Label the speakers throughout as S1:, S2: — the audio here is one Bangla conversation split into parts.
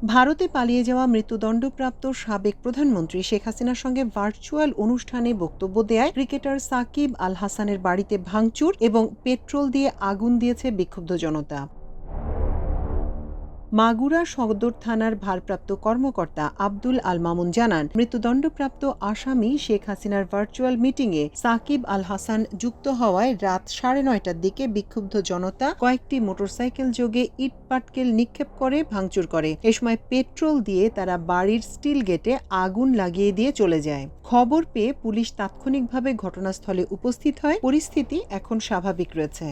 S1: ভারতে পালিয়ে যাওয়া মৃত্যুদণ্ডপ্রাপ্ত সাবেক প্রধানমন্ত্রী শেখ হাসিনার সঙ্গে ভার্চুয়াল অনুষ্ঠানে বক্তব্য দেয় ক্রিকেটার সাকিব আল হাসানের বাড়িতে ভাঙচুর এবং পেট্রোল দিয়ে আগুন দিয়েছে বিক্ষুব্ধ জনতা। মাগুরা সদর থানার ভারপ্রাপ্ত কর্মকর্তা আব্দুল আল মামুন জানান, মৃত্যুদণ্ডপ্রাপ্ত আসামি শেখ হাসিনার ভার্চুয়াল মিটিংয়ে সাকিব আল হাসান যুক্ত হওয়ায় রাত 9:30টার দিকে বিক্ষুব্ধ জনতা কয়েকটি মোটরসাইকেল যোগে ইট পাটকেল নিক্ষেপ করে ভাঙচুর করে। এ সময় পেট্রোল দিয়ে তারা বাড়ির স্টিল গেটে আগুন লাগিয়ে দিয়ে চলে যায়। খবর পেয়ে পুলিশ তাৎক্ষণিকভাবে ঘটনাস্থলে উপস্থিত হয়। পরিস্থিতি এখন স্বাভাবিক রয়েছে।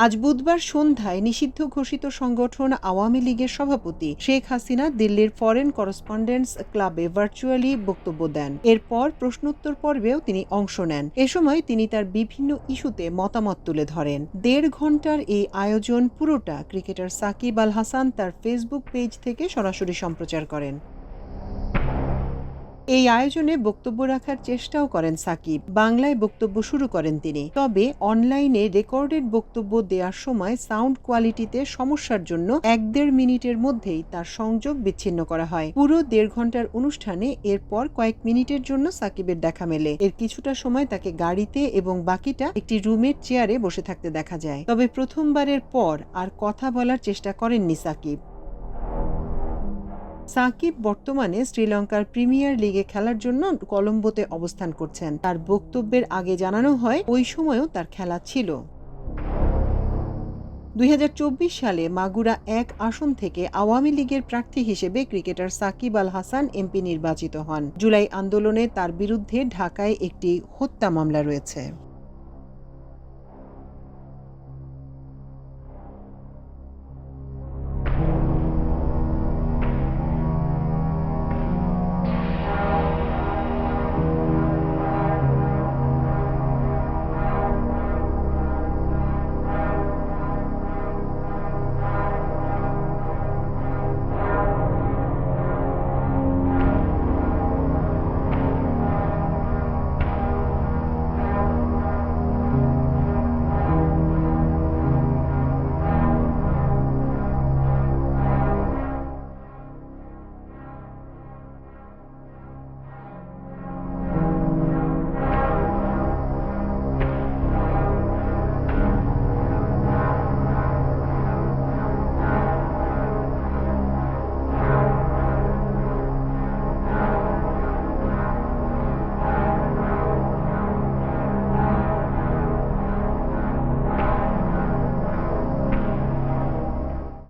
S1: আজ বুধবার সন্ধ্যায় নিষিদ্ধ ঘোষিত সংগঠন আওয়ামী লীগের সভাপতি শেখ হাসিনা দিল্লির ফরেন করেসপন্ডেন্টস ক্লাবে ভার্চুয়ালি বক্তব্য দেন। এরপর প্রশ্নোত্তর পর্বেও তিনি অংশ নেন। এ সময় তিনি তার বিভিন্ন ইস্যুতে মতামত তুলে ধরেন। 1.5 ঘণ্টার এই আয়োজন পুরোটা ক্রিকেটার সাকিব আল হাসান তার ফেসবুক পেজ থেকে সরাসরি সম্প্রচার করেন। এই আয়োজনে বক্তব্য রাখার চেষ্টাও করেন সাকিব। বাংলায় বক্তব্য শুরু করেন তিনি। তবে অনলাইনে রেকর্ডেড বক্তব্য দেওয়ার সময় সাউন্ড কোয়ালিটিতে সমস্যার জন্য 1-1.5 মিনিটের মধ্যেই তার সংযোগ বিচ্ছিন্ন করা হয়। পুরো 1.5 ঘণ্টার অনুষ্ঠানে এরপর কয়েক মিনিটের জন্য সাকিবের দেখা মেলে। এর কিছুটা সময় তাকে গাড়িতে এবং বাকিটা একটি রুমের চেয়ারে বসে থাকতে দেখা যায়। তবে প্রথমবারের পর আর কথা বলার চেষ্টা করেননি সাকিব। সাকিব বর্তমানে শ্রীলঙ্কার প্রিমিয়ার লিগে খেলার জন্য কলম্বোতে অবস্থান করছেন। তার বক্তব্যের আগে জানানো হয় ওই সময়ও তার খেলা ছিল। 2024 সালে মাগুরা 1 আসন থেকে আওয়ামী লীগের প্রার্থী হিসেবে ক্রিকেটার সাকিব আল হাসান এমপি নির্বাচিত হন। জুলাই আন্দোলনে তার বিরুদ্ধে ঢাকায় একটি হত্যা মামলা রয়েছে।